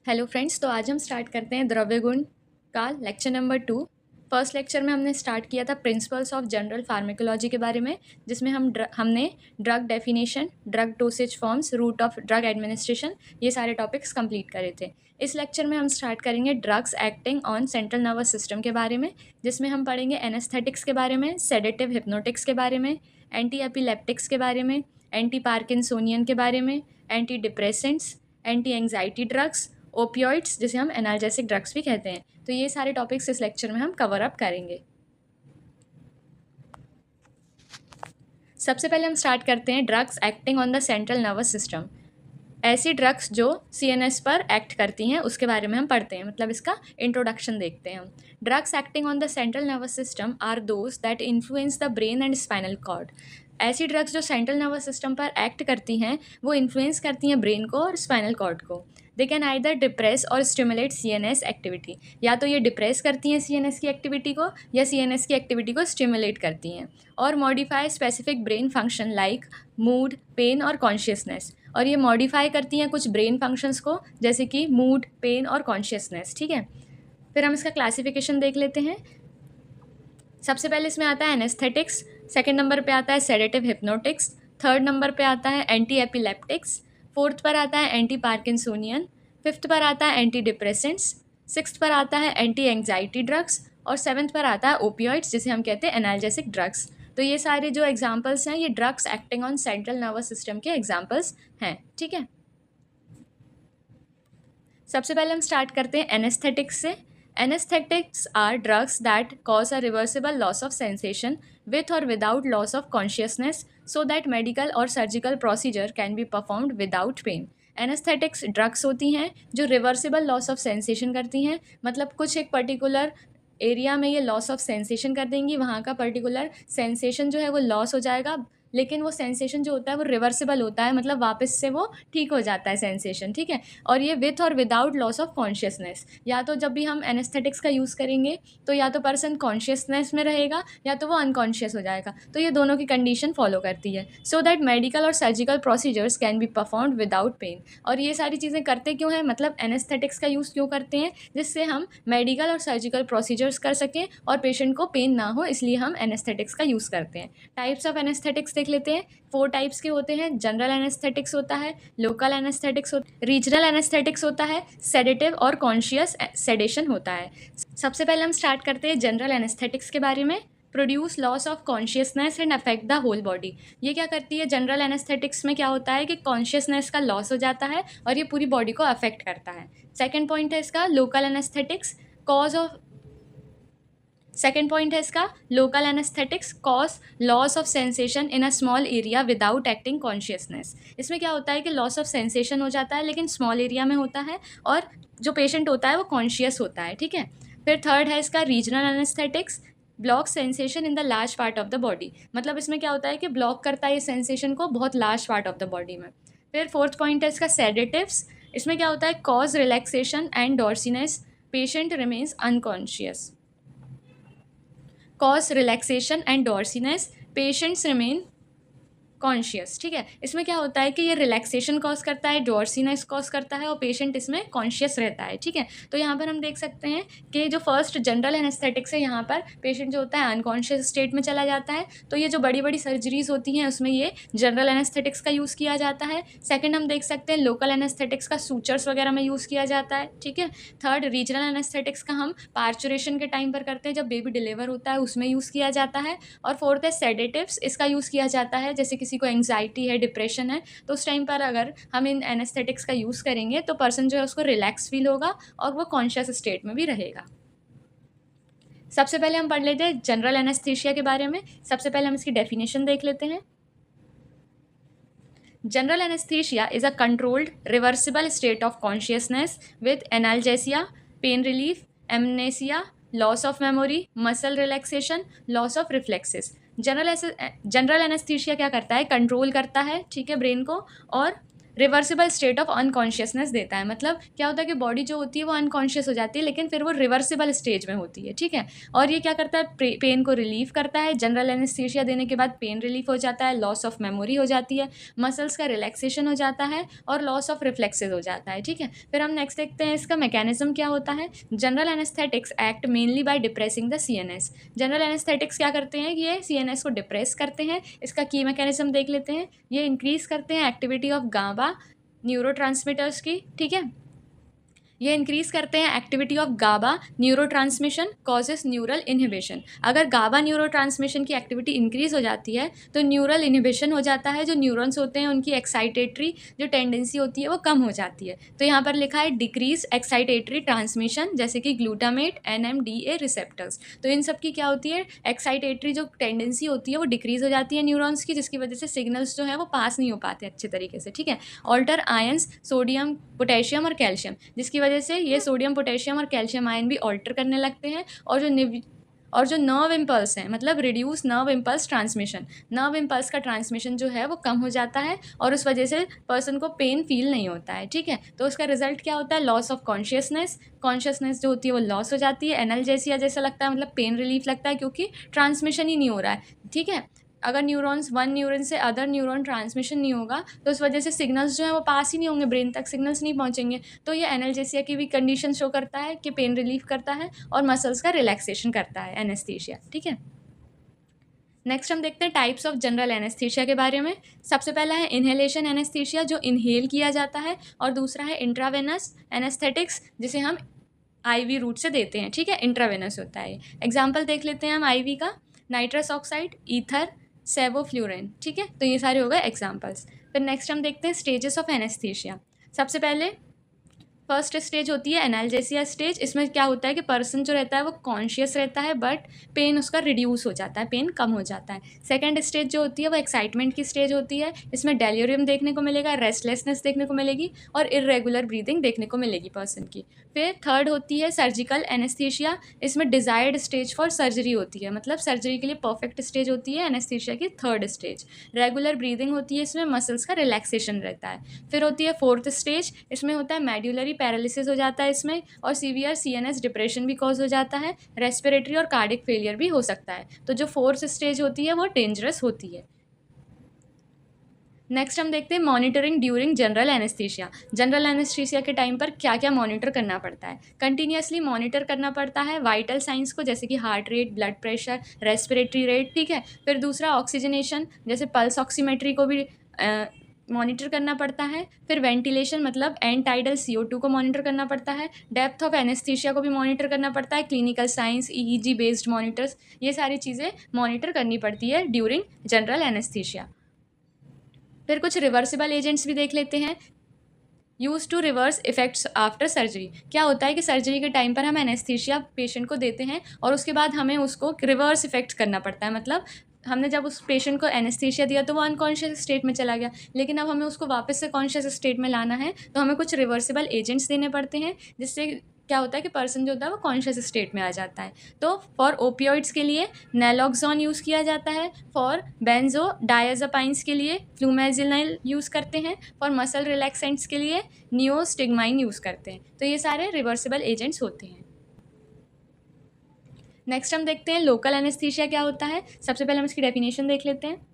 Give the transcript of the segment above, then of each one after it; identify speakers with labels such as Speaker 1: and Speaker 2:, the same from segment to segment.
Speaker 1: Hello friends, तो आज हम स्टार्ट करते हैं द्रव्य गुण का लेक्चर नंबर 2। फर्स्ट लेक्चर में हमने स्टार्ट किया था प्रिंसिपल्स ऑफ जनरल फार्मेकोलॉजी के बारे में, जिसमें हमने drug definition, drug dosage forms, route of drug administration, ये सारे टॉपिक्स कंप्लीट करे थे। इस लेक्चर में हम स्टार्ट करेंगे drugs acting on central nervous system के बारे में, जिसमें हम पढ़ेंगे एनेस्थेटिक्स के बारे में, सेडेटिव हिप्नोटिक्स के बारे में, एंटी एपिलेप्टिक्स के बारे में, एंटी पार्किंसोनियन के बारे में, anti depressants, anti anxiety drugs, opioids जिसे हम एनाल्जेसिक ड्रग्स भी कहते हैं। तो ये सारे टॉपिक्स इस लेक्चर में हम कवर अप करेंगे। सबसे पहले हम स्टार्ट करते हैं drugs acting on the central nervous system. ऐसी ड्रग्स जो सीएनएस पर एक्ट करती हैं उसके बारे में हम पढ़ते हैं, मतलब इसका इंट्रोडक्शन देखते हैं हम। Drugs acting on the central nervous system are those that influence the brain and spinal cord. ऐसी ड्रग्स जो सेंट्रल नर्वस सिस्टम पर एक्ट करती हैं वो इन्फ्लुएंस करती हैं ब्रेन को और स्पाइनल कॉर्ड को। दे कैन आइदर डिप्रेस और स्टिमुलेट सीएनएस एक्टिविटी। या तो ये डिप्रेस करती हैं सीएनएस की एक्टिविटी को या सीएनएस की एक्टिविटी को स्टिमुलेट करती हैं। और modify specific brain function like mood, pain और कॉन्शियसनेस। और ये मॉडिफाई करती हैं कुछ ब्रेन फंक्शंस को, जैसे कि मूड, पेन और कॉन्शियसनेस। ठीक है, फिर हम इसका क्लासिफिकेशन देख लेते हैं। सबसे पहले इसमें आता है एनेस्थेटिक्स, सेकंड नंबर पे आता है सेडेटिव हिप्नोटिक्स, थर्ड नंबर पे आता है एंटी एपिलेप्टिक्स, फोर्थ पर आता है एंटी पार्किंसोनियन, फिफ्थ पर आता है एंटी डिप्रेसेंट्स, सिक्स्थ पर आता है एंटी एंग्जाइटी ड्रग्स और सेवन्थ पर आता है ओपियोइड्स जिसे हम कहते हैं एनाल्जेसिक ड्रग्स। तो ये सारे जो एग्जाम्पल्स हैं ये drugs acting on central nervous system के एग्जाम्पल्स हैं। ठीक है, सबसे पहले हम स्टार्ट करते हैं एनेस्थेटिक्स से। Anesthetics are drugs that cause a reversible loss of sensation with or without loss of consciousness so that medical or surgical procedure can be performed without pain. Anesthetics drugs होती हैं जो reversible loss of sensation करती हैं, मतलब कुछ एक particular area में ये लॉस ऑफ सेंसेशन कर देंगी, वहाँ का पर्टिकुलर सेंसेशन जो है वो लॉस हो जाएगा, लेकिन वो सेंसेशन जो होता है वो रिवर्सिबल होता है, मतलब वापस से वो ठीक हो जाता है सेंसेशन। ठीक है, और ये विथ और विदाउट लॉस ऑफ कॉन्शियसनेस। या तो जब भी हम एनेस्थेटिक्स का यूज़ करेंगे तो या तो पर्सन कॉन्शियसनेस में रहेगा या तो वो अनकॉन्शियस हो जाएगा, तो ये दोनों की कंडीशन फॉलो करती है, सो दैट मेडिकल और surgical procedures can be performed without pain. और ये सारी चीज़ें करते क्यों हैं, मतलब एनेस्थेटिक्स का यूज़ क्यों करते हैं, जिससे हम मेडिकल और सर्जिकल प्रोसीजर्स कर सकें और पेशेंट को पेन ना हो, इसलिए हम एनेस्थेटिक्स का यूज़ करते हैं। टाइप्स ऑफ एनेस्थेटिक्स देख लेते हैं। 4 टाइप्स के होते हैं। जनरल एनेस्थेटिक्स होता है, लोकल एनेस्थेटिक्स रीजनल एनेस्थेटिक्स होता है, सेडेटिव और कॉन्शियस सेडेशन होता है। सबसे पहले हम स्टार्ट करते हैं जनरल एनेस्थेटिक्स के बारे में। Produce loss of consciousness and affect the whole body. ये क्या करती है, जनरल एनेस्थेटिक्स में क्या होता है कि कॉन्शियसनेस का लॉस हो जाता है और ये पूरी बॉडी को अफेक्ट करता है। सेकेंड पॉइंट है इसका लोकल एनेस्थेटिक्स, सेकेंड पॉइंट है इसका local anaesthetics, cause loss of sensation in a small area without acting consciousness. इसमें क्या होता है कि लॉस ऑफ सेंसेशन हो जाता है लेकिन स्मॉल एरिया में होता है और जो पेशेंट होता है वो कॉन्शियस होता है। ठीक है, फिर थर्ड है इसका regional anaesthetics, block sensation in the large part of the body. मतलब इसमें क्या होता है कि ब्लॉक करता है ये सेंसेशन को बहुत large part of the body में। फिर फोर्थ पॉइंट है इसका सेडेटिव्स, इसमें क्या होता है cause relaxation and drowsiness, patient remains unconscious. Cause relaxation and drowsiness, patients remain conscious. ठीक है, इसमें क्या होता है कि ये रिलैक्सेशन कॉज करता है, डॉर्सीनेस कॉज करता है और पेशेंट इसमें कॉन्शियस रहता है। ठीक है, तो यहाँ पर हम देख सकते हैं कि जो फर्स्ट जनरल एनेस्थेटिक्स है यहाँ पर पेशेंट जो होता है अनकॉन्शियस स्टेट में चला जाता है, तो ये जो बड़ी बड़ी सर्जरीज होती हैं उसमें ये जनरल एनेस्थेटिक्स का यूज़ किया जाता है। सेकेंड हम देख सकते हैं लोकल एनेस्थेटिक्स का सूचर्स वगैरह में यूज़ किया जाता है। ठीक है, थर्ड रीजनल एनेस्थेटिक्स का हम पार्चुरेशन के टाइम पर करते हैं, जब बेबी डिलीवर होता है उसमें यूज़ किया जाता है। और फोर्थ है सेडेटिव्स, इसका यूज़ किया जाता है जैसे किसी को एंग्जाइटी है, डिप्रेशन है, तो उस टाइम पर अगर हम इन एनेस्थेटिक्स का यूज़ करेंगे तो पर्सन जो है उसको रिलैक्स फील होगा और वो कॉन्शियस स्टेट में भी रहेगा। सबसे पहले हम पढ़ लेते हैं जनरल एनेस्थीसिया के बारे में। सबसे पहले हम इसकी डेफिनेशन देख लेते हैं। General anaesthesia is a controlled reversible state of consciousness with analgesia, pain relief, amnesia, loss of memory, muscle relaxation, loss of reflexes. General anaesthesia क्या करता है, कंट्रोल करता है, ठीक है, ब्रेन को, और रिवर्सिबल स्टेट ऑफ अनकॉन्शियसनेस देता है। मतलब क्या होता है कि बॉडी जो होती है वो अनकॉन्शियस हो जाती है, लेकिन फिर वो रिवर्सिबल स्टेज में होती है, ठीक है। और ये क्या करता है, पेन को रिलीव करता है। जनरल एनेस्थीसिया देने के बाद पेन रिलीफ हो जाता है, लॉस ऑफ मेमोरी हो जाती है, मसल्स का रिलैक्सेशन हो जाता है और लॉस ऑफ रिफ्लेक्सेस हो जाता है, ठीक है। फिर हम नेक्स्ट देखते हैं इसका मैकेनिज्म क्या होता है। General anaesthetics act mainly by depressing the CNS. General anaesthetics क्या करते हैं, ये सीएनएस को डिप्रेस करते हैं। इसका की मैकेनिज्म देख लेते हैं। ये इंक्रीज करते हैं एक्टिविटी ऑफ गाबा न्यूरोट्रांसमीटर्स की, ठीक है। ये इंक्रीज करते हैं activity of GABA neurotransmission causes neural inhibition. अगर गाबा न्यूरोट्रांसमिशन की एक्टिविटी इंक्रीज हो जाती है तो न्यूरल इनहिबिशन हो जाता है। जो न्यूरॉन्स होते हैं उनकी एक्साइटेटरी जो टेंडेंसी होती है वो कम हो जाती है। तो यहाँ पर लिखा है डिक्रीज एक्साइटेटरी ट्रांसमिशन, जैसे कि ग्लूटामेट NMDA रिसेप्टर्स। तो इन सब की क्या होती है, एक्साइटेटरी जो टेंडेंसी होती है वो डिक्रीज हो जाती है न्यूरॉन्स की, जिसकी वजह से सिग्नल्स जो है वो पास नहीं हो पाते अच्छे तरीके से, ठीक है। ऑल्टर आयंस सोडियम पोटेशियम और कैल्शियम, जिसकी वजह से ये सोडियम पोटेशियम और कैल्शियम आयन भी ऑल्टर करने लगते हैं। और जो नर्व इम्पल्स हैं, मतलब reduce nerve impulse transmission, nerve impulse का ट्रांसमिशन जो है वो कम हो जाता है और उस वजह से पर्सन को पेन फील नहीं होता है, ठीक है। तो उसका रिजल्ट क्या होता है, लॉस ऑफ कॉन्शियसनेस। कॉन्शियसनेस जो होती है वो लॉस हो जाती है। एनाल्जेसिया जैसा लगता है, मतलब पेन रिलीफ लगता है क्योंकि ट्रांसमिशन ही नहीं हो रहा है, ठीक है। अगर न्यूरॉन्स वन न्यूरॉन से अदर न्यूरॉन ट्रांसमिशन नहीं होगा तो उस वजह से सिग्नल्स जो है वो पास ही नहीं होंगे, ब्रेन तक सिग्नल्स नहीं पहुंचेंगे। तो ये एनाल्जेसिया की भी कंडीशन शो करता है कि पेन रिलीफ करता है और मसल्स का रिलैक्सेशन करता है एनेस्थीसिया, ठीक है। नेक्स्ट हम देखते हैं टाइप्स ऑफ जनरल एनेस्थीसिया के बारे में। सबसे पहला है इनहेलेशन एनेस्थीसिया, जो इनहेल किया जाता है, और दूसरा है इंट्रावेनस एनेस्थेटिक्स, जिसे हम आईवी रूट से देते हैं, ठीक है। इंट्रावेनस होता है। एग्जाम्पल देख लेते हैं हम आईवी का, नाइट्रस ऑक्साइड, ईथर, सेवोफ्लूरेन, ठीक है। तो ये सारे हो गए एग्जाम्पल्स। फिर नेक्स्ट हम देखते हैं स्टेजेस ऑफ एनेस्थीसिया। सबसे पहले फर्स्ट स्टेज होती है एनाल्जेसिया स्टेज। इसमें क्या होता है कि पर्सन जो रहता है वो कॉन्शियस रहता है बट पेन उसका रिड्यूस हो जाता है, पेन कम हो जाता है। सेकंड स्टेज जो होती है वो एक्साइटमेंट की स्टेज होती है। इसमें डेल्यूरियम देखने को मिलेगा, रेस्टलेसनेस देखने को मिलेगी और इरेगुलर ब्रीदिंग देखने को मिलेगी पर्सन की। फिर थर्ड होती है सर्जिकल एनेस्थीसिया। इसमें डिज़ायर्ड स्टेज फॉर सर्जरी होती है, मतलब सर्जरी के लिए परफेक्ट स्टेज होती है एनेस्थीसिया की थर्ड स्टेज। रेगुलर ब्रीदिंग होती है, इसमें मसल्स का रिलैक्सेशन रहता है। फिर होती है फोर्थ स्टेज, इसमें होता है मेड्यूलरी पैरालिसिस हो जाता है इसमें, और सीवियर सीएनएस डिप्रेशन भी कॉज हो जाता है, रेस्पिरेटरी और कार्डिक फेलियर भी हो सकता है। तो जो फोर्थ स्टेज होती है वो डेंजरस होती है। नेक्स्ट हम देखते हैं monitoring during general anaesthesia. General anaesthesia के टाइम पर क्या क्या मॉनिटर करना पड़ता है। कंटिन्यूसली मॉनिटर करना पड़ता है वाइटल साइंस को, जैसे कि heart rate, blood pressure, respiratory rate, ठीक है। फिर दूसरा ऑक्सीजनेशन, जैसे पल्स ऑक्सीमेट्री को भी मॉनिटर करना पड़ता है। फिर वेंटिलेशन, मतलब एंड टाइडल CO2 को मॉनिटर करना पड़ता है। डेप्थ ऑफ एनेस्थीसिया को भी मॉनिटर करना पड़ता है। Clinical science, EEG based monitors, ये सारी चीज़ें मॉनिटर करनी पड़ती है ड्यूरिंग जनरल एनेस्थीसिया। फिर कुछ रिवर्सिबल एजेंट्स भी देख लेते हैं। Use to reverse effects after surgery. क्या होता है कि सर्जरी के टाइम पर हम एनेस्थीसिया पेशेंट को देते हैं और उसके बाद हमें उसको रिवर्स इफेक्ट्स करना पड़ता है। मतलब हमने जब उस पेशेंट को एनेस्थीसिया दिया तो वो अनकॉन्शियस स्टेट में चला गया, लेकिन अब हमें उसको वापस से कॉन्शियस स्टेट में लाना है तो हमें कुछ रिवर्सिबल एजेंट्स देने पड़ते हैं, जिससे क्या होता है कि पर्सन जो होता है वो कॉन्शियस स्टेट में आ जाता है। तो फॉर ओपियोइड्स के लिए नैलोक्सोन यूज़ किया जाता है। फॉर बेंजो डायज़ेपाइंस के लिए फ्लूमेजिनाइल यूज़ करते हैं। फॉर मसल रिलैक्सेंट्स के लिए नियोस्टिग्माइन यूज़ करते हैं। तो ये सारे रिवर्सिबल एजेंट्स होते हैं। नेक्स्ट हम देखते हैं लोकल एनेस्थीसिया क्या होता है। सबसे पहले हम इसकी डेफिनेशन देख लेते हैं।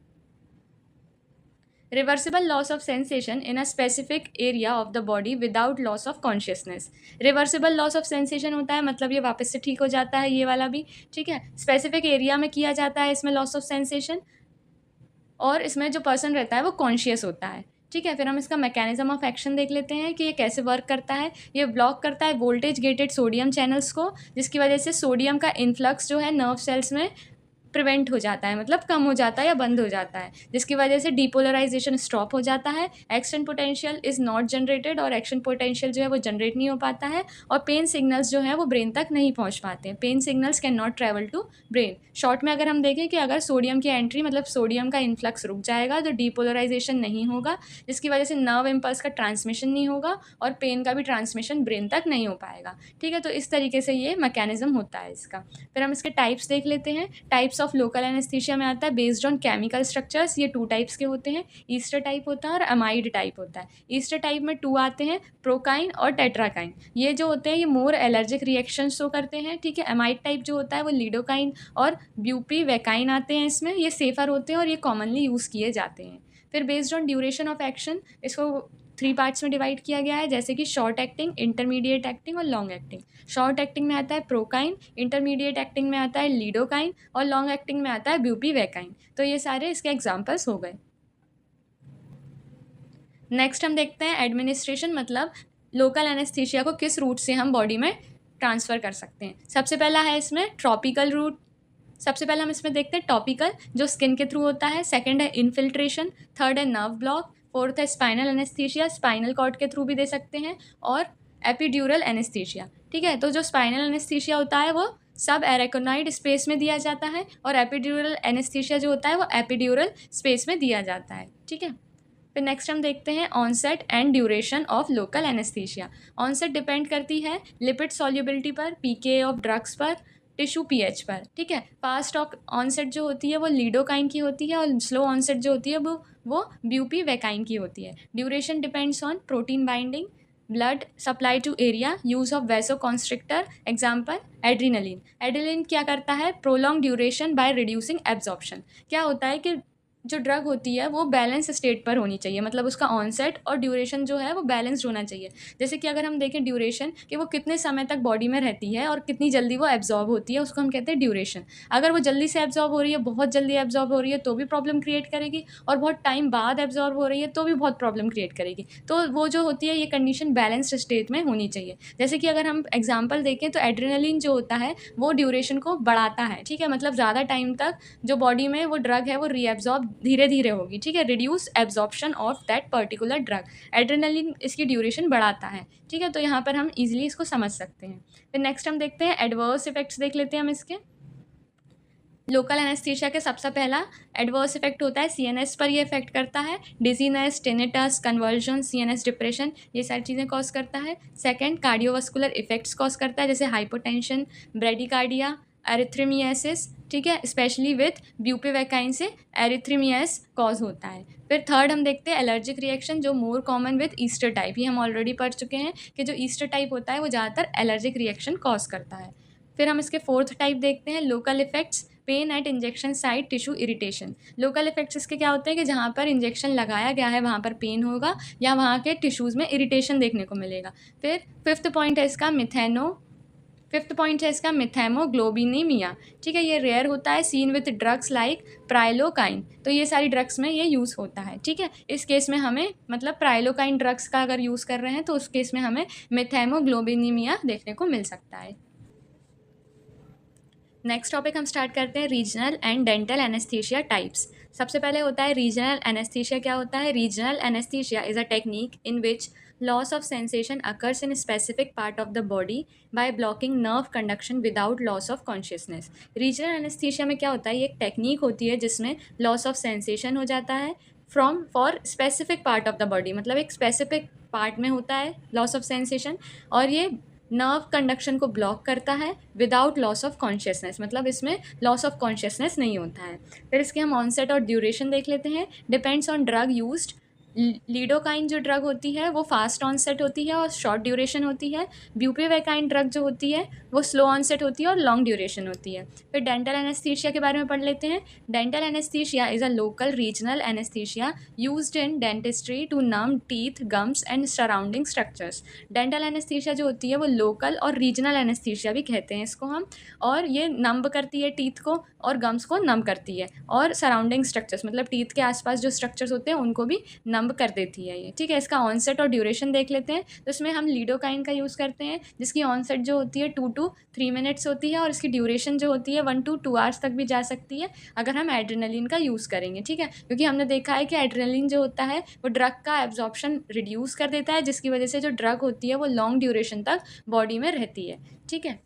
Speaker 1: Reversible loss of sensation in a specific area of the body without loss of consciousness. Reversible loss of sensation होता है, मतलब ये वापस से ठीक हो जाता है, ये वाला भी, ठीक है। स्पेसिफिक एरिया में किया जाता है इसमें लॉस ऑफ सेंसेशन, और इसमें जो पर्सन रहता है वो कॉन्शियस होता है, ठीक है। फिर हम इसका मैकेनिज्म ऑफ एक्शन देख लेते हैं कि ये कैसे वर्क करता है। ये ब्लॉक करता है वोल्टेज गेटेड सोडियम चैनल्स को, जिसकी वजह से सोडियम का इन्फ्लक्स जो है नर्व सेल्स में प्रिवेंट हो जाता है, मतलब कम हो जाता है या बंद हो जाता है, जिसकी वजह से डीपोलराइजेशन स्टॉप हो जाता है। Action potential is not generated, और एक्शन पोटेंशियल जो है वो जनरेट नहीं हो पाता है, और पेन सिग्नल्स जो है वो ब्रेन तक नहीं पहुंच पाते हैं। Pain signals can not travel to brain. Short में अगर हम देखें कि अगर सोडियम की एंट्री, मतलब सोडियम का इन्फ्लक्स रुक जाएगा तो डीपोलराइजेशन नहीं होगा, जिसकी वजह से नर्व इम्पल्स का ट्रांसमिशन नहीं होगा और पेन का भी ट्रांसमिशन ब्रेन तक नहीं हो पाएगा, ठीक है। तो इस तरीके से ये मैकेनिज्म होता है इसका। फिर हम इसके टाइप्स देख लेते हैं। टाइप्स ऑफ लोकल एनेस्थीसिया में आता है बेस्ड ऑन केमिकल स्ट्रक्चर्स। ये 2 टाइप्स के होते हैं, ईस्टर टाइप होता है और अमाइड टाइप होता है। ईस्टर टाइप में 2 आते हैं, प्रोकाइन और टेट्राकाइन। ये जो होते हैं ये मोर एलर्जिक रिएक्शन शो करते हैं, ठीक है। अमाइड टाइप जो होता है वो लिडोकाइन और ब्यूपीवेकाइन आते हैं इसमें, ये सेफ़र होते हैं और ये कॉमनली यूज़ किए जाते हैं। फिर based on duration of action इसको 3 पार्ट्स में डिवाइड किया गया है, जैसे कि शॉर्ट एक्टिंग, इंटरमीडिएट एक्टिंग और लॉन्ग एक्टिंग। शॉर्ट एक्टिंग में आता है प्रोकाइन, इंटरमीडिएट एक्टिंग में आता है लिडोकाइन और लॉन्ग एक्टिंग में आता है ब्यूपीवेकाइन। तो ये सारे इसके एग्जाम्पल्स हो गए। नेक्स्ट हम देखते हैं एडमिनिस्ट्रेशन, मतलब लोकल एनेस्थीसिया को किस रूट से हम बॉडी में ट्रांसफ़र कर सकते हैं। सबसे पहला है इसमें ट्रॉपिकल रूट। सबसे पहले हम इसमें देखते हैं टॉपिकल, जो स्किन के थ्रू होता है। सेकंड है इन्फिल्ट्रेशन, थर्ड है नर्व ब्लॉक, फोर्थ है स्पाइनल एनेस्थीसिया, स्पाइनल कॉर्ड के थ्रू भी दे सकते हैं, और एपिड्यूरल एनेस्थीसिया, ठीक है। तो जो स्पाइनल एनेस्थीसिया होता है वो सब एरेकोनाइड स्पेस में दिया जाता है और एपिड्यूरल एनेस्थीसिया जो होता है वो एपिड्यूरल स्पेस में दिया जाता है, ठीक है। फिर नेक्स्ट हम देखते हैं onset and duration of local anaesthesia. Onset depend करती है लिपिड सॉल्युबिलिटी पर, पीके ऑफ ड्रग्स पर, टिश्यू पीएच पर, ठीक है। फास्ट ऑनसेट जो होती है वो लिडोकाइन की होती है और स्लो ऑनसेट जो होती है वो ब्यूपीवेकाइन की होती है। Duration depends on protein binding, blood supply to area, use of vasoconstrictor, example adrenaline. Adrenaline क्या करता है, prolong duration by reducing absorption. क्या होता है कि जो ड्रग होती है वो बैलेंस स्टेट पर होनी चाहिए, मतलब उसका ऑनसेट और ड्यूरेशन जो है वो बैलेंस्ड होना चाहिए। जैसे कि अगर हम देखें ड्यूरेशन कि वो कितने समय तक बॉडी में रहती है और कितनी जल्दी वो एब्जॉर्ब होती है, उसको हम कहते हैं ड्यूरेशन। अगर वो जल्दी से एब्जॉर्ब हो रही है, बहुत जल्दी एब्जॉर्ब हो रही है तो भी प्रॉब्लम क्रिएट करेगी, और बहुत टाइम बाद एब्जॉर्ब हो रही है तो भी बहुत प्रॉब्लम क्रिएट करेगी। तो वो जो होती है ये कंडीशन बैलेंस्ड स्टेट में होनी चाहिए। जैसे कि अगर हम एग्जाम्पल देखें तो एड्रेनलिन जो होता है वो ड्यूरेशन को बढ़ाता है, ठीक है। मतलब ज़्यादा टाइम तक जो बॉडी में वो ड्रग है वो रीएब्जॉर्ब धीरे धीरे होगी, ठीक है। Reduce absorption of that particular drug. Adrenaline इसकी ड्यूरेशन बढ़ाता है, ठीक है। तो यहाँ पर हम इजीली इसको समझ सकते हैं। फिर नेक्स्ट हम देखते हैं एडवर्स इफेक्ट्स, देख लेते हैं हम इसके। लोकल एनेस्थीसिया के सबसे पहला एडवर्स इफेक्ट होता है सीएनएस पर, ये इफेक्ट करता है। Dizziness, tinnitus, conversion, CNS depression, ये सारी चीज़ें कॉज करता है। सेकंड, कार्डियोवास्कुलर इफेक्ट्स कॉज करता है, जैसे हाइपोटेंशन, ब्रेडिकार्डिया, एरिथ्रीमियासिस, ठीक है। स्पेशली विथ ब्यूपीवेकाइन से एरिथ्रीमियास कॉज होता है। फिर थर्ड हम देखते हैं एलर्जिक रिएक्शन, जो more common with Easter type. ये हम ऑलरेडी पढ़ चुके हैं कि जो ईस्टर टाइप होता है वो ज़्यादातर एलर्जिक रिएक्शन कॉज करता है। फिर हम इसके फोर्थ टाइप देखते हैं local effects, pen eight injection site, tissue irritation. Local effects इसके क्या होते हैं कि जहाँ पर इंजेक्शन लगाया गया है वहाँ पर पेन होगा या वहाँ के टिश्यूज़ में इरिटेशन देखने को मिलेगा। फिर फिफ्थ पॉइंट है इसका मिथेमोग्लोबिनीमिया, ठीक है। ये रेयर होता है, सीन विथ ड्रग्स लाइक प्राइलोकाइन। तो ये सारी ड्रग्स में ये यूज़ होता है, ठीक है। इस केस में हमें मतलब प्राइलोकाइन ड्रग्स का अगर यूज़ कर रहे हैं तो उस केस में हमें मिथेमोग्लोबिनीमिया देखने को मिल सकता है। नेक्स्ट टॉपिक हम स्टार्ट करते हैं regional and dental anaesthesia types. सबसे पहले होता है रीजनल एनेस्थीसिया। क्या होता है, regional anaesthesia is a technique in which loss of sensation occurs in specific part of the body by blocking nerve conduction without loss of consciousness. Regional anaesthesia में क्या होता है, ये एक टेक्निक होती है जिसमें लॉस ऑफ सेंसेशन हो जाता है for specific part of the body, मतलब एक स्पेसिफिक पार्ट में होता है लॉस ऑफ सेंसेशन, और ये नर्व कंडक्शन को ब्लॉक करता है विदाउट लॉस ऑफ कॉन्शियसनेस, मतलब इसमें लॉस ऑफ कॉन्शियसनेस नहीं होता है। फिर इसके हम ऑनसेट और ड्यूरेशन देख लेते हैं। Depends on drug used. Lidocaine जो ड्रग होती है वो फास्ट ऑनसेट होती है और शॉर्ट ड्यूरेशन होती है। ब्यूपीवेकाइन ड्रग जो होती है वो स्लो ऑनसेट होती है और लॉन्ग ड्यूरेशन होती है। फिर डेंटल एनेस्थीसिया के बारे में पढ़ लेते हैं। Dental anaesthesia is a local regional anaesthesia used in dentistry to numb teeth, gums and surrounding structures. Dental anaesthesia जो होती है वो लोकल और रीजनल एनेस्थीसिया भी कहते हैं इसको हम, और ये नंब करती है टीथ को और गम्स को नम करती है, और सराउंडिंग स्ट्रक्चर्स मतलब टीथ के आसपास जो स्ट्रक्चर्स होते हैं उनको भी नम कर देती है ये, ठीक है। इसका ऑनसेट और ड्यूरेशन देख लेते हैं। तो इसमें हम लीडोकाइन का यूज़ करते हैं जिसकी ऑनसेट जो होती है 2 to 3 मिनट्स होती है और इसकी ड्यूरेशन जो होती है 1 to 2 आवर्स तक भी जा सकती है अगर हम एड्रेनलिन का यूज़ करेंगे, ठीक है। क्योंकि हमने देखा है कि एड्रेनलिन जो होता है वो ड्रग का एब्जॉर्प्शन रिड्यूस कर देता है, जिसकी वजह से जो ड्रग होती है वो लॉन्ग ड्यूरेशन तक बॉडी में रहती है, ठीक है।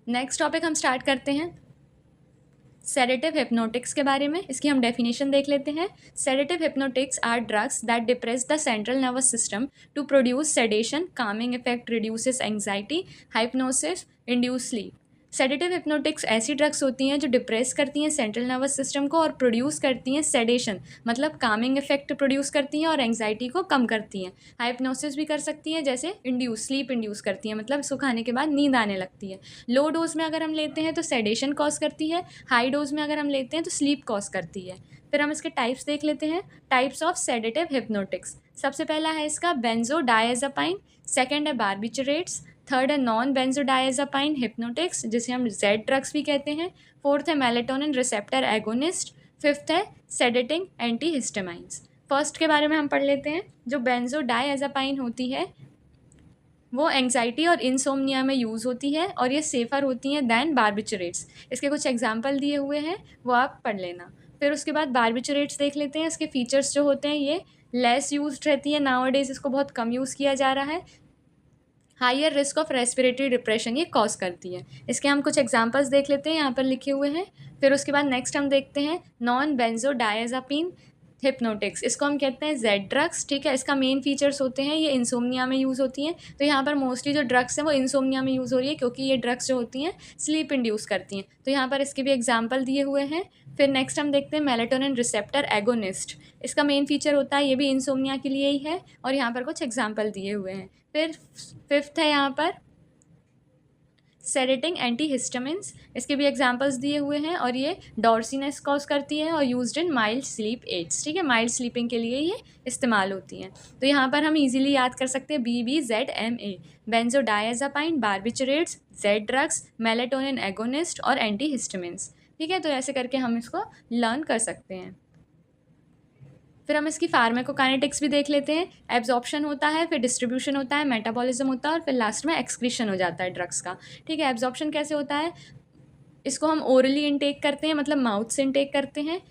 Speaker 1: नेक्स्ट टॉपिक हम स्टार्ट करते हैं सेडेटिव हिप्नोटिक्स के बारे में, इसकी हम डेफिनेशन देख लेते हैं। Sedative hypnotics are drugs that depress the central nervous system to produce sedation, calming effect reduces anxiety, hypnosis, induce sleep. Sedative hypnotics ऐसी ड्रग्स होती हैं जो डिप्रेस करती हैं सेंट्रल नर्वस सिस्टम को और प्रोड्यूस करती हैं सेडेशन, मतलब कामिंग इफेक्ट प्रोड्यूस करती हैं और एंग्जाइटी को कम करती हैं। हाइप्नोसिस भी कर सकती हैं, जैसे इंड्यूस स्लीप इंड्यूस करती हैं, मतलब इसको खाने के बाद नींद आने लगती है। लो डोज में अगर हम लेते हैं तो सेडेशन कॉज करती है, हाई डोज में अगर हम लेते हैं तो स्लीप कॉज करती है। फिर हम इसके टाइप्स देख लेते हैं। टाइप्स ऑफ सेडेटिव हिप्नोटिक्स, सबसे पहला है इसका बेंजोडायज़ेपाइन, सेकंड है बार्बिचरेट्स, थर्ड है नॉन बेंजोडायज़ेपाइन हिप्नोटिक्स जिसे हम जेड ड्रग्स भी कहते हैं, फोर्थ है मेलेटोनिन रिसेप्टर एगोनिस्ट, फिफ्थ है सेडेटिंग एंटीहिस्टामाइंस। फर्स्ट के बारे में हम पढ़ लेते हैं। जो बेंजोडायज़ेपाइन होती है वो एंग्जाइटी और इंसोम्निया में यूज़ होती है और ये सेफ़र होती हैं दैन बार्बिचरेट्स। इसके कुछ एग्जांपल दिए हुए हैं, वो आप पढ़ लेना। फिर उसके बाद बार्बिचरेट्स देख लेते हैं। इसके फीचर्स जो होते हैं, ये लेस यूज्ड रहती है, नाउअडेज इसको बहुत कम यूज़ किया जा रहा है। Higher risk of respiratory depression ये कॉज करती है। इसके हम कुछ एग्जांपल्स देख लेते हैं, यहाँ पर लिखे हुए हैं। फिर उसके बाद नेक्स्ट हम देखते हैं नॉन बेंजोडायज़ेपिन हिप्नोटिक्स, इसको हम कहते हैं जेड ड्रग्स। ठीक है, इसका मेन फीचर्स होते हैं ये इंसोम्निया में यूज़ होती हैं। तो यहाँ पर मोस्टली जो ड्रग्स हैं वो इंसोम्निया में यूज़ हो रही है, क्योंकि ये ड्रग्स जो होती हैं स्लीप इंड्यूस करती हैं। तो यहाँ पर इसके भी एग्जाम्पल दिए हुए हैं। फिर नेक्स्ट हम देखते हैं मेलेटोनिन रिसेप्टर एगोनिस्ट, इसका मेन फीचर होता है ये भी इंसोम्निया के लिए ही है और यहाँ पर कुछ एग्जाम्पल दिए हुए हैं। फिर फिफ्थ है यहाँ पर सेडेटिंग एंटीहिस्टामिन्स, इसके भी एग्जांपल्स दिए हुए हैं और ये डॉर्सीनेस कॉज करती है और used in mild sleep aids. ठीक है, माइल्ड स्लीपिंग के लिए ये इस्तेमाल होती हैं। तो यहाँ पर हम इजीली याद कर सकते हैं BBZMA, benzodiazepine, barbiturates, Z drugs, melatonin agonist और एंटीहिस्टामिन्स। ठीक है, तो ऐसे करके हम इसको लर्न कर सकते हैं। फिर हम इसकी फार्माकोकाइनेटिक्स भी देख लेते हैं। एब्जॉर्प्शन होता है, फिर डिस्ट्रीब्यूशन होता है, मेटाबॉलिज्म होता है और फिर लास्ट में एक्सक्रीशन हो जाता है ड्रग्स का। ठीक है, एब्जॉर्प्शन कैसे होता है, इसको हम ओरली इनटेक करते हैं, मतलब माउथ से इनटेक करते हैं,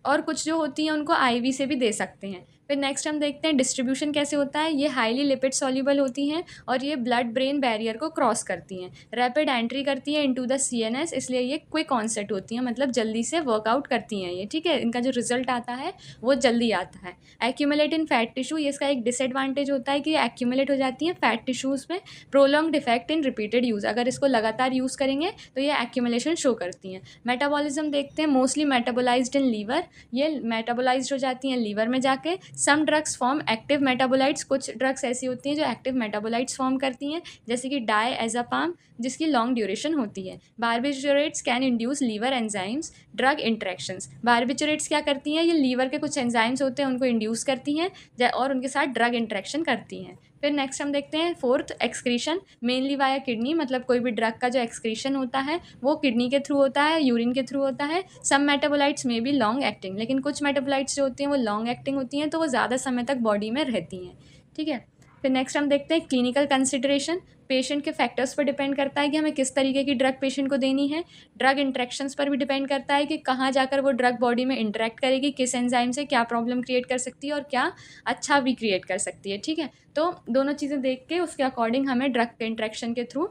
Speaker 1: और कुछ जो होती हैं उनको IV से भी दे सकते हैं। फिर नेक्स्ट हम देखते हैं डिस्ट्रीब्यूशन कैसे होता है। ये हाईली लिपिड सॉल्युबल होती हैं और ये ब्लड ब्रेन बैरियर को क्रॉस करती हैं, रैपिड एंट्री करती हैं इनटू द CNS, इसलिए ये क्विक ऑनसेट होती हैं, मतलब जल्दी से वर्कआउट करती हैं ये। ठीक है, इनका जो रिजल्ट आता है वो जल्दी आता है। एक्यूमुलेट इन फैट टिश्यू, ये इसका एक डिसएडवांटेज होता है कि ये एक्यूमुलेट हो जाती हैं फैट टिश्यूज़ में। Prolonged effect in repeated use, अगर इसको लगातार यूज़ करेंगे तो ये एक्यूमुलेशन शो करती हैं। मेटाबॉलिज्म देखते हैं, मोस्टली मेटाबोलाइज्ड इन लीवर, ये मेटाबोलाइज्ड हो जाती हैं लीवर में जाके। Some drugs form active metabolites, कुछ ड्रग्स ऐसी होती हैं जो एक्टिव मेटाबोलाइट्स फॉर्म करती हैं, जैसे कि डायएज़ेपाम जिसकी लॉन्ग ड्यूरेशन होती है। Barbiturates can induce liver enzymes drug interactions, barbiturates क्या करती हैं, ये लीवर के कुछ एंजाइम्स होते हैं उनको इंड्यूस करती हैं और उनके साथ ड्रग इंटरेक्शन करती हैं। फिर नेक्स्ट हम देखते हैं fourth excretion, mainly via kidney, मतलब कोई भी ड्रग का जो एक्सक्रीशन होता है वो किडनी के थ्रू होता है, यूरिन के थ्रू होता है। सम मेटाबोलाइट्स में भी लॉन्ग एक्टिंग, लेकिन कुछ मेटाबोलाइट्स जो होती हैं वो लॉन्ग एक्टिंग होती हैं, तो वो ज़्यादा समय तक बॉडी में रहती हैं। ठीक है, फिर नेक्स्ट हम देखते हैं क्लिनिकल कंसिडरेशन, पेशेंट के फैक्टर्स पर डिपेंड करता है कि हमें किस तरीके की ड्रग पेशेंट को देनी है। ड्रग इंटरेक्शंस पर भी डिपेंड करता है कि कहाँ जाकर वो ड्रग बॉडी में इंटरेक्ट करेगी, किस एंजाइम से क्या प्रॉब्लम क्रिएट कर सकती है और क्या अच्छा भी क्रिएट कर सकती है। ठीक है, तो दोनों चीज़ें देख के उसके अकॉर्डिंग हमें ड्रग के इंटरेक्शन के थ्रू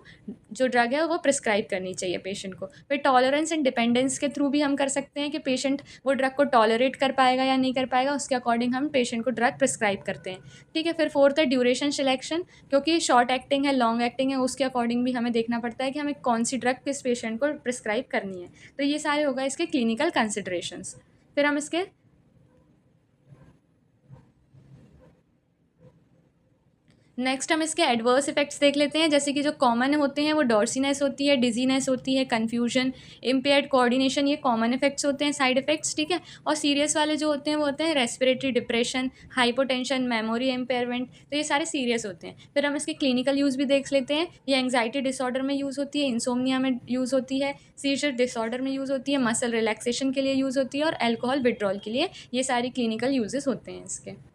Speaker 1: जो ड्रग है वो प्रिस्क्राइब करनी चाहिए पेशेंट को। फिर टॉलरेंस एंड डिपेंडेंस के थ्रू भी हम कर सकते हैं कि पेशेंट वो ड्रग को टॉलरेट कर पाएगा या नहीं कर पाएगा, उसके अकॉर्डिंग हम पेशेंट को ड्रग प्रिस्क्राइब करते हैं। ठीक है, फिर फोर्थ है ड्यूरेशन सिलेक्शन, क्योंकि शॉर्ट एक्टिंग है लॉन्ग एक्टिंग है उसके अकॉर्डिंग भी हमें देखना पड़ता है कि हमें कौन सी ड्रग किस पेशेंट को प्रिस्क्राइब करनी है। तो ये सारे होगा इसके क्लिनिकल कंसिडरेशंस। फिर हम इसके नेक्स्ट हम इसके एडवर्स इफेक्ट्स देख लेते हैं, जैसे कि जो कॉमन होते हैं वो डॉर्सीनेस होती है, डिजीनेस होती है, कन्फ्यूजन, इम्पेयर्ड कोऑर्डिनेशन, ये कॉमन इफेक्ट्स होते हैं, साइड इफेक्ट्स। ठीक है, और सीरियस वाले जो होते हैं वो होते हैं respiratory depression, hypotension, memory impairment, तो ये सारे सीरियस होते हैं। फिर हम इसके क्लिनिकल यूज़ भी देख लेते हैं। ये एंग्जाइटी डिसऑर्डर में यूज़ होती है, इंसोम्निया में यूज़ होती है, सीजर डिसऑर्डर में यूज़ होती है, मसल रिलैक्सेशन के लिए यूज़ होती है और एल्कोहल विड्रॉल के लिए, ये सारी क्लिनिकल यूजेस होते हैं इसके।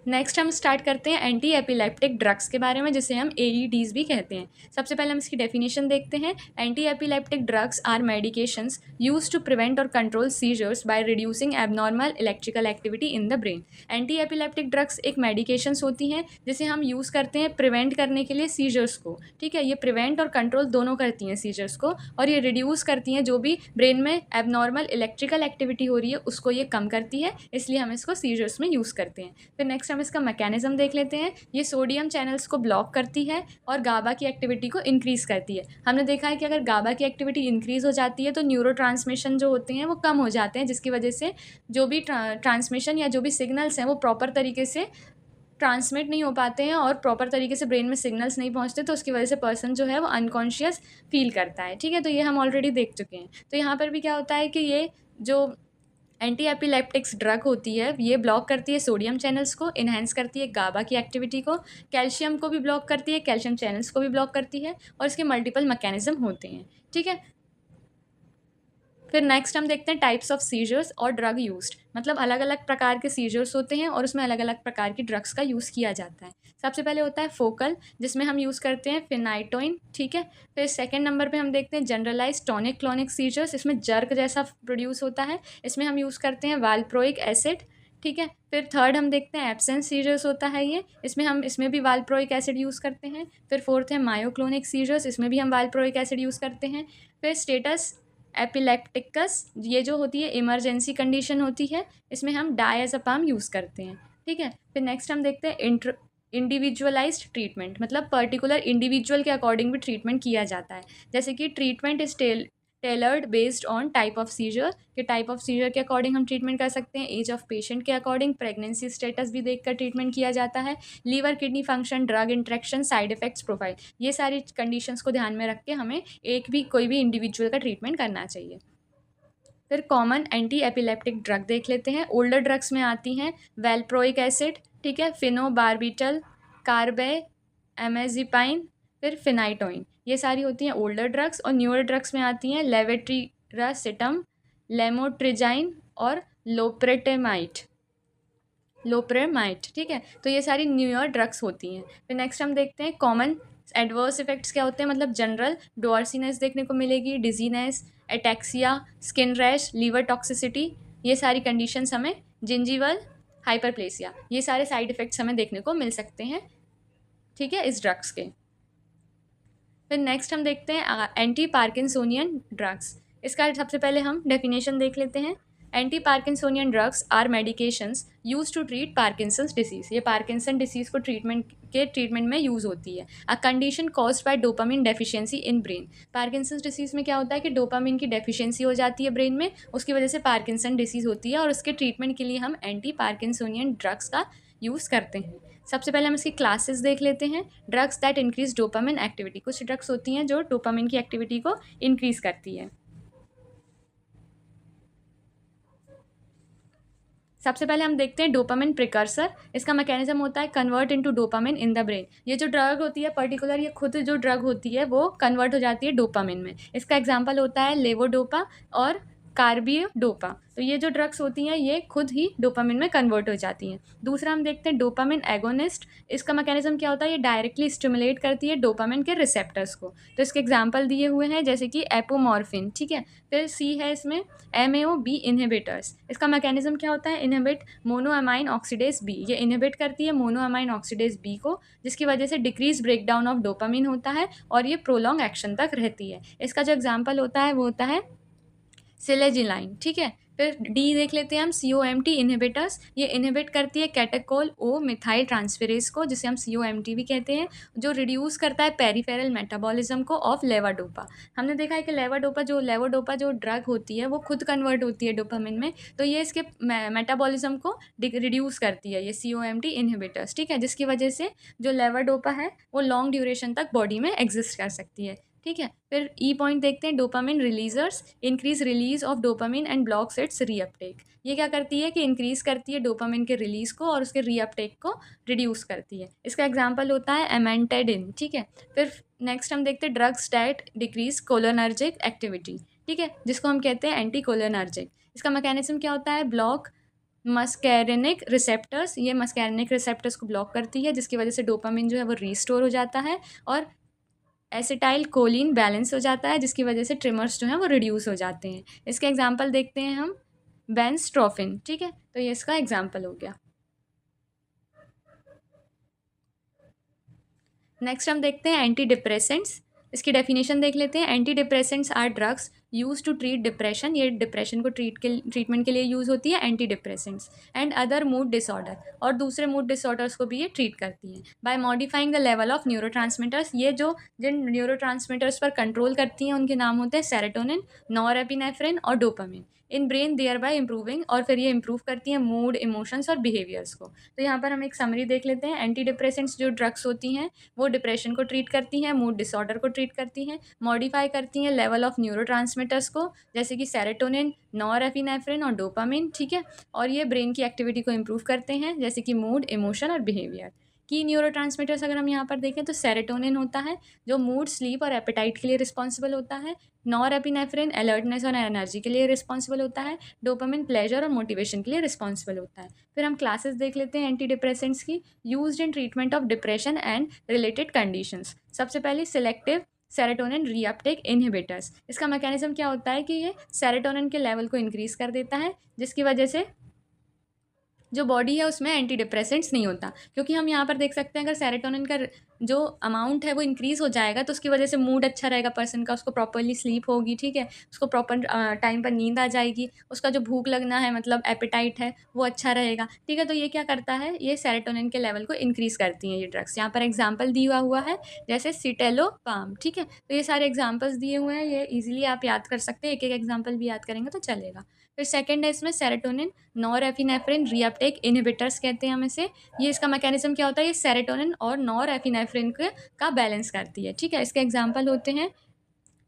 Speaker 1: नेक्स्ट हम स्टार्ट करते हैं एंटी एपिलेप्टिक ड्रग्स के बारे में, जिसे हम AEDs भी कहते हैं। सबसे पहले हम इसकी डेफिनेशन देखते हैं। Anti epileptic drugs are medications use to prevent or control seizures by reducing abnormal electrical activity in the brain. Anti epileptic drugs एक मेडिकेशंस होती हैं जिसे हम यूज़ करते हैं प्रिवेंट करने के लिए सीजर्स को। ठीक है, ये प्रिवेंट और कंट्रोल दोनों करती हैं सीजर्स को, और ये रिड्यूस करती हैं जो भी ब्रेन में एबनॉर्मल इलेक्ट्रिकल एक्टिविटी हो रही है उसको ये कम करती है, इसलिए हम इसको सीजर्स में यूज़ करते हैं। फिर नेक्स्ट हम इसका मैकेनिज्म देख लेते हैं। ये सोडियम चैनल्स को ब्लॉक करती है और गाबा की एक्टिविटी को इंक्रीज़ करती है। हमने देखा है कि अगर गाबा की एक्टिविटी इंक्रीज़ हो जाती है तो न्यूरोट्रांसमिशन जो होते हैं वो कम हो जाते हैं, जिसकी वजह से जो भी ट्रांसमिशन या जो भी सिग्नल्स हैं वो प्रॉपर तरीके से ट्रांसमिट नहीं हो पाते हैं और प्रॉपर तरीके से ब्रेन में सिग्नल्स नहीं पहुंचते, तो उसकी वजह से पर्सन जो है वो अनकॉन्शियस फील करता है। ठीक है, तो ये हम ऑलरेडी देख चुके हैं। तो यहाँ पर भी क्या होता है कि ये जो एंटी एपिलेप्टिक्स ड्रग होती है ये ब्लॉक करती है सोडियम चैनल्स को, इन्हेंस करती है गाबा की एक्टिविटी को, कैल्शियम को भी ब्लॉक करती है, कैल्शियम चैनल्स को भी ब्लॉक करती है, और इसके मल्टीपल मैकेनिज्म होते हैं। ठीक है, फिर नेक्स्ट हम देखते हैं टाइप्स ऑफ सीजर्स और ड्रग यूज्ड, मतलब अलग अलग प्रकार के सीजर्स होते हैं और उसमें अलग अलग प्रकार की ड्रग्स का यूज़ किया जाता है। सबसे पहले होता है फोकल, जिसमें हम यूज़ करते हैं फिनाइटोइन। ठीक है, फिर सेकंड नंबर पे हम देखते हैं जनरलाइज टॉनिक क्लॉनिक सीजर्स, इसमें जर्क जैसा प्रोड्यूस होता है, इसमें हम यूज़ करते हैं वाल्प्रोइक एसिड। ठीक है, फिर थर्ड हम देखते हैं एब्सेंस सीजर्स होता है ये, इसमें भी वाल्प्रोइक एसिड यूज़ करते हैं। फिर फोर्थ है मायोक्लोनिक सीजर्स, इसमें भी हम वाल्प्रोइक एसिड यूज़ करते हैं। फिर स्टेटस एपिलेप्टिकस, ये जो होती है इमरजेंसी कंडीशन होती है, इसमें हम डायज़ेपाम यूज़ करते हैं। ठीक है, फिर नेक्स्ट हम देखते हैं इंडिविजुअलाइज्ड ट्रीटमेंट, मतलब पर्टिकुलर इंडिविजुअल के अकॉर्डिंग भी ट्रीटमेंट किया जाता है। जैसे कि treatment is tailored based on type of seizure, कि टाइप ऑफ सीजर के अकॉर्डिंग हम ट्रीटमेंट कर सकते हैं, एज ऑफ पेशेंट के अकॉर्डिंग, प्रेगनेंसी स्टेटस भी देखकर ट्रीटमेंट किया जाता है, liver kidney function, drug interaction, side effects profile, ये सारी कंडीशंस को ध्यान में रख के हमें कोई भी इंडिविजुअल का ट्रीटमेंट करना चाहिए। फिर कॉमन एंटी एपिलेप्टिक ड्रग देख लेते हैं। ओल्डर ड्रग्स में आती हैं वेल्प्रोइक एसिड, ठीक है, फिनोबार्बिटल, कार्बे, एमेजिपाइन, फिर फिनाइटोइन, ये सारी होती हैं ओल्डर ड्रग्स। और न्यूअर ड्रग्स में आती हैं लेवेट्रिरासिटम, लेमोट्रिजाइन और लोप्रेमाइट। ठीक है, तो ये सारी न्यूअर ड्रग्स होती हैं। फिर नेक्स्ट हम देखते हैं कॉमन एडवर्स इफेक्ट्स क्या होते हैं, मतलब जनरल डॉर्सीनेस देखने को मिलेगी, dizziness, ataxia, skin rash, liver toxicity, ये सारी कंडीशंस हमें, जिंजीवल हाइपरप्लेसिया, ये सारे साइड इफ़ेक्ट्स हमें देखने को मिल सकते हैं। ठीक है, इस ड्रग्स के। फिर नेक्स्ट हम देखते हैं एंटी पार्किंसोनियन ड्रग्स। इसका सबसे पहले हम डेफिनेशन देख लेते हैं। Anti parkinsonian drugs are medications use to treat Parkinson's disease, ये पार्किंसन डिसीज को ट्रीटमेंट में यूज़ होती है। A condition caused by dopamine deficiency in brain, Parkinson's disease में क्या होता है कि डोपामिन की डेफिशिएंसी हो जाती है ब्रेन में, उसकी वजह से पार्किंसन डिसीज़ होती है, और उसके ट्रीटमेंट के लिए हम एंटी पार्किंसोनियन ड्रग्स का यूज़ करते हैं। सबसे पहले हम इसकी क्लासेस देख लेते हैं। Drugs that increase dopamine activity, कुछ ड्रग्स होती हैं जो डोपामिन की एक्टिविटी को इंक्रीज करती है। सबसे पहले हम देखते हैं डोपामिन प्रिकर्सर। इसका मैकेनिज्म होता है convert into dopamine in the brain. ये जो ड्रग होती है पर्टिकुलर, ये खुद जो ड्रग होती है वो कन्वर्ट हो जाती है डोपामिन में। इसका एग्जांपल होता है लेवोडोपा और कार्बियोडोपा। तो ये जो ड्रग्स होती हैं ये खुद ही डोपामिन में कन्वर्ट हो जाती हैं। दूसरा हम देखते हैं डोपामिन एगोनिस्ट। इसका मैकेनिज्म क्या होता है, ये डायरेक्टली स्टिमुलेट करती है डोपामिन के रिसेप्टर्स को। तो इसके एग्जांपल दिए हुए हैं जैसे कि एपोमॉर्फिन। ठीक है, फिर सी है इसमें MAO-B इनहिबिटर्स। इसका मैकेनिज्म क्या होता है, इनहिबिट मोनोअमाइन ऑक्सीडेज बी, ये इनहिबिट करती है मोनोअमाइन ऑक्सीडेज बी को, जिसकी वजह से डिक्रीज ब्रेकडाउन ऑफ डोपामिन होता है और ये प्रोलॉन्ग एक्शन तक रहती है। इसका जो एग्जाम्पल होता है वो होता है सिलेजिलाइन। ठीक है, फिर डी देख लेते हैं हम COMT इनहिबिटर्स। ये इनहिबिट करती है कैटेकोल ओ मिथाइल ट्रांसफेरेज को, जिसे हम COMT भी कहते हैं, जो रिड्यूस करता है पेरिफेरल मेटाबॉलिज्म को ऑफ लेवाडोपा। हमने देखा है कि लेवोडोपा जो ड्रग होती है वो खुद कन्वर्ट होती है डोपामिन में, तो ये इसके मेटाबॉलिज्म को रिड्यूस करती है, ये COMT इनहिबिटर्स। ठीक है, जिसकी वजह से जो लेवाडोपा है वो लॉन्ग ड्यूरेशन तक बॉडी में एग्जिस्ट कर सकती है। ठीक है, फिर ई पॉइंट देखते हैं dopamine releasers, increase release of dopamine and blocks its reuptake. ये क्या करती है कि इंक्रीज करती है डोपामिन के रिलीज को और उसके रीअपटेक को रिड्यूस करती है। इसका एग्जांपल होता है एमेंटेडिन। ठीक है, फिर नेक्स्ट हम देखते हैं drugs that decrease cholinergic activity. ठीक है, जिसको हम कहते हैं एंटी कोलिनर्जिक। इसका मैकेनिज्म क्या होता है, ब्लॉक मस्कैरिनिक रिसेप्टर्स, ये मस्कैरिनिक रिसेप्टर्स को ब्लॉक करती है, जिसकी वजह से डोपामिन जो है वो रीस्टोर हो जाता है, और एसिटाइल कोलिन बैलेंस हो जाता है, जिसकी वजह से ट्रिमर्स जो हैं वो रिड्यूस हो जाते हैं। इसके एग्जांपल देखते हैं हम, बेंस्ट्रोफिन, ठीक है, तो ये इसका एग्जांपल हो गया। नेक्स्ट हम देखते हैं एंटी डिप्रेसेंट्स। इसकी डेफिनेशन देख लेते हैं। Anti depressants are drugs use to treat depression, ये डिप्रेशन को ट्रीटमेंट के लिए यूज़ होती है anti depressants, and other mood disorder, और दूसरे मूड डिसऑर्डर्स को भी ये ट्रीट करती हैं। By modifying the level of neuro, ये जो जिन न्यूरो पर कंट्रोल करती हैं उनके नाम होते हैं सेरोटोनिन, नॉरएपिनेफ्रिन और dopamine in brain, thereby improving, और फिर ये इम्प्रूव करती हैं मूड, इमोशंस और बिहेवियर्स को। तो यहाँ पर हम एक समरी देख लेते हैं। एंटी डिप्रेसेंट्स जो ड्रग्स होती हैं वो डिप्रेशन को ट्रीट करती हैं, मूड डिसऑर्डर को ट्रीट करती हैं, मॉडिफाई करती हैं लेवल ऑफ न्यूरो को, जैसे कि सेरोटोनिन, नॉरएपिनेफ्रिन और डोपामिन, ठीक है, और ये ब्रेन की एक्टिविटी को इम्प्रूव करते हैं, जैसे कि मूड, इमोशन और बिहेवियर। की न्यूरो अगर हम यहाँ पर देखें तो सेरोटोनिन होता है जो मूड, स्लीप और एपेटाइट के लिए रिस्पॉन्सिबल होता है, नॉरएपिनेफ्रिन अलर्टनेस और एनर्जी के लिए रिस्पॉन्सिबल होता है, डोपामिन प्लेजर और मोटिवेशन के लिए रिस्पॉन्सिबल होता है। फिर हम क्लासेस देख लेते हैं एंटी डिप्रेसेंट्स की, used in treatment of depression and related conditions. सबसे पहले सिलेक्टिव सेरोटोनिन रीअपटेक इनहिबिटर्स। इसका मैकेनिज्म क्या होता है कि ये सेरोटोनिन के लेवल को इंक्रीज़ कर देता है, जिसकी वजह से जो बॉडी है उसमें एंटी डिप्रेसेंट्स नहीं होता, क्योंकि हम यहाँ पर देख सकते हैं अगर सेरोटोनिन का जो अमाउंट है वो इंक्रीज़ हो जाएगा तो उसकी वजह से मूड अच्छा रहेगा पर्सन का, उसको प्रॉपरली स्लीप होगी, ठीक है, उसको प्रॉपर टाइम पर नींद आ जाएगी, उसका जो भूख लगना है मतलब एपेटाइट है वो अच्छा रहेगा, ठीक है। तो ये क्या करता है, ये सेरोटोनिन के लेवल को इंक्रीज़ करती हैं ये ड्रग्स। यहाँ पर एग्जाम्पल दिया हुआ है जैसे सिटेलोपाम, ठीक है, तो ये सारे एग्जाम्पल्स दिए हुए हैं, ये ईजिली आप याद कर सकते हैं, एक एक एग्जाम्पल भी याद करेंगे तो चलेगा। फिर सेकेंड है इसमें सेरोटोनिन नॉरएपिनेफ्रिन रीअपटेक इनहिबिटर्स कहते हैं हम इसे। ये इसका मैकेनिज्म क्या होता है, ये सेरोटोनिन और नॉरएपिनेफ्रिन का बैलेंस करती है, ठीक है। इसके एग्जांपल होते हैं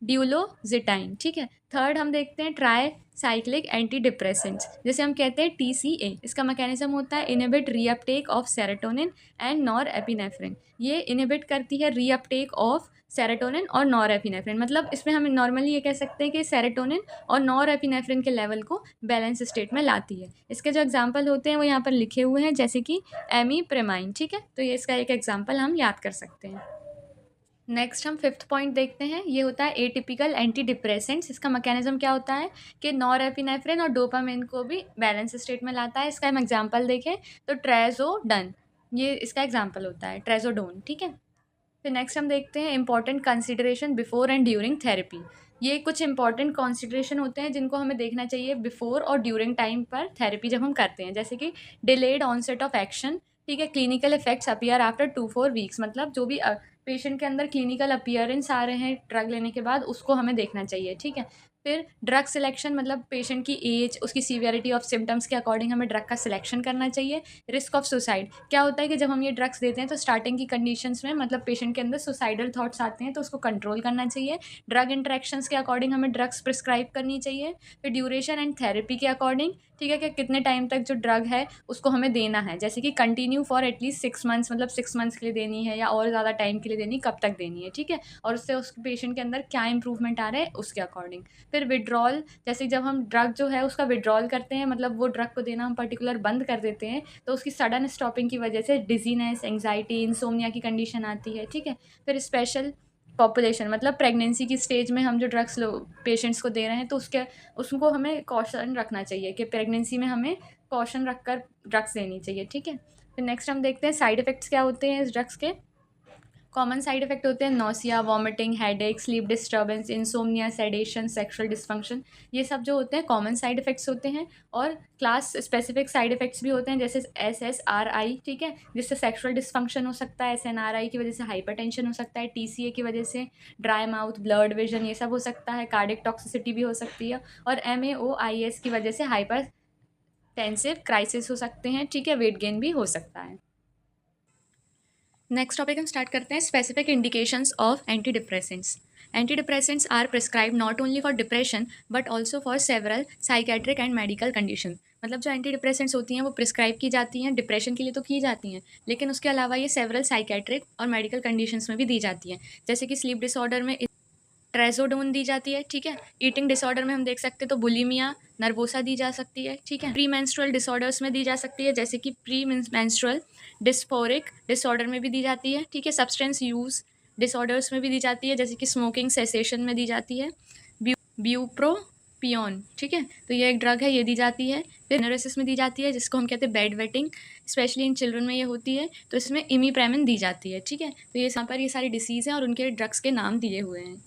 Speaker 1: ड्यूलोजिटाइन, ठीक है। थर्ड हम देखते हैं ट्राई साइक्लिक एंटी डिप्रेसेंट्स, जैसे हम कहते हैं TCA। इसका मैकेनिज्म होता है inhibit reuptake of serotonin and norepinephrine. ये इनहिबिट करती है रीअपटेक ऑफ सेरोटोनिन और नॉरएपिनेफ्रिन, मतलब इसमें हम नॉर्मली ये कह सकते हैं कि सेरोटोनिन और नॉरएपिनेफ्रिन के लेवल को बैलेंस स्टेट में लाती है। इसके जो एग्जांपल होते हैं वो यहाँ पर लिखे हुए हैं, जैसे कि एमीप्रेमाइन, ठीक है, तो ये इसका एक एग्जांपल हम याद कर सकते हैं। नेक्स्ट हम फिफ्थ पॉइंट देखते हैं, ये होता है एटिपिकल एंटी डिप्रेसेंट्स। इसका मैकेनिज्म क्या होता है कि नॉरएपिनेफ्रिन और डोपामिन को भी बैलेंस स्टेट में लाता है। इसका हम एग्जांपल देखें तो ट्रेजोडन, ये इसका एग्जांपल होता है, ट्रेजोडोन, ठीक है। फिर नेक्स्ट हम देखते हैं important consideration before and during therapy. ये कुछ इंपॉर्टेंट कंसिडरेशन होते हैं जिनको हमें देखना चाहिए बिफोर और ड्यूरिंग टाइम पर थेरेपी जब हम करते हैं, जैसे कि डिलेड ऑनसेट ऑफ एक्शन, ठीक है, clinical effects appear after 2-4 weeks, मतलब जो भी पेशेंट के अंदर क्लिनिकल अपीयरेंस आ रहे हैं ड्रग लेने के बाद उसको हमें देखना चाहिए, ठीक है। फिर ड्रग सिलेक्शन, मतलब पेशेंट की एज, उसकी सीवियरिटी ऑफ सिम्टम्स के अकॉर्डिंग हमें ड्रग का सिलेक्शन करना चाहिए। रिस्क ऑफ सुसाइड, क्या होता है कि जब हम ये ड्रग्स देते हैं तो स्टार्टिंग की कंडीशंस में मतलब पेशेंट के अंदर सुसाइडल थॉट्स आते हैं तो उसको कंट्रोल करना चाहिए। ड्रग इंटरेक्शंस के अकॉर्डिंग हमें ड्रग्स प्रिस्क्राइब करनी चाहिए। फिर ड्यूरेशन एंड थेरेपी के अकॉर्डिंग, ठीक है, कि कितने टाइम तक जो ड्रग है उसको हमें देना है, जैसे कि कंटिन्यू फॉर एटलीस्ट 6 मंथ्स, मतलब 6 मंथ्स के लिए देनी है या और ज़्यादा टाइम के लिए देनी, कब तक देनी है, ठीक है, और उससे उस पेशेंट के अंदर क्या इंप्रूवमेंट आ रहा है उसके अकॉर्डिंग। फिर विड्रॉल, जैसे जब हम ड्रग जो है उसका विड्रॉल करते हैं, मतलब वो ड्रग को देना हम पर्टिकुलर बंद कर देते हैं तो उसकी सडन स्टॉपिंग की वजह से डिजीनेस, एंग्जाइटी, इंसोमिया की कंडीशन आती है, ठीक है। फिर स्पेशल पॉपुलेशन, मतलब प्रेगनेंसी की स्टेज में हम जो ड्रग्स पेशेंट्स को दे रहे हैं तो उसको हमें कॉशन रखना चाहिए कि प्रेगनेंसी में हमें कॉशन रखकर ड्रग्स देनी चाहिए, ठीक है। फिर नेक्स्ट हम देखते हैं साइड इफ़ेक्ट्स क्या होते हैं इस ड्रग्स के। कॉमन साइड इफेक्ट होते हैं nausea, vomiting, headache, sleep disturbance, insomnia, sedation, sexual dysfunction, ये सब जो होते हैं कॉमन साइड इफेक्ट्स होते हैं। और क्लास स्पेसिफिक साइड इफेक्ट्स भी होते हैं, जैसे SSRI, ठीक है, जिससे सेक्सुअल डिस्फंक्शन हो सकता है, SNRI की वजह से हाइपरटेंशन हो सकता है, TCA की वजह से ड्राई माउथ, ब्लर्ड विजन, ये सब हो सकता है, कार्डिक टॉक्सिसिटी भी हो सकती है, और MAOIS की वजह से हाइपर टेंसिव क्राइसिस हो सकते हैं, ठीक है, वेट गेन भी हो सकता है। नेक्स्ट टॉपिक हम स्टार्ट करते हैं specific indications of anti depressants. Anti depressants are prescribe not only for depression but also for several psychiatric and medical condition. मतलब जो एंटी डिप्रेसेंट्स होती हैं वो प्रिस्क्राइब की जाती हैं, डिप्रेशन के लिए तो की जाती हैं, लेकिन उसके अलावा ये सेवरल साइकेट्रिक और मेडिकल कंडीशंस में भी दी जाती हैं, जैसे कि स्लीप डिसऑर्डर में ट्रेजोडोन दी जाती है, ठीक है। ईटिंग डिसऑर्डर में हम देख सकते हैं तो बुलिमिया नर्वोसा दी जा सकती है, ठीक है। प्री मेंस्ट्रुअल डिसऑर्डर्स में दी जा सकती है, जैसे कि प्री मेंस्ट्रुअल डिस्फोरिक डिसऑर्डर में भी दी जाती है, ठीक है। सब्सटेंस यूज डिसऑर्डर्स में भी दी जाती है, जैसे कि स्मोकिंग सेसेशन में दी जाती है। ब्यूप्रोपियोन, ठीक है, तो ये एक ड्रग है, ये दी जाती है। फिर न्यूरोसिस में दी जाती है, जिसको हम कहते हैं bed wetting, specially in children में ये होती है, तो इसमें इमीप्रेमिन दी जाती है, ठीक है। तो ये यहाँ पर ये सारी डिसीज़ हैं और उनके ड्रग्स के नाम दिए हुए हैं।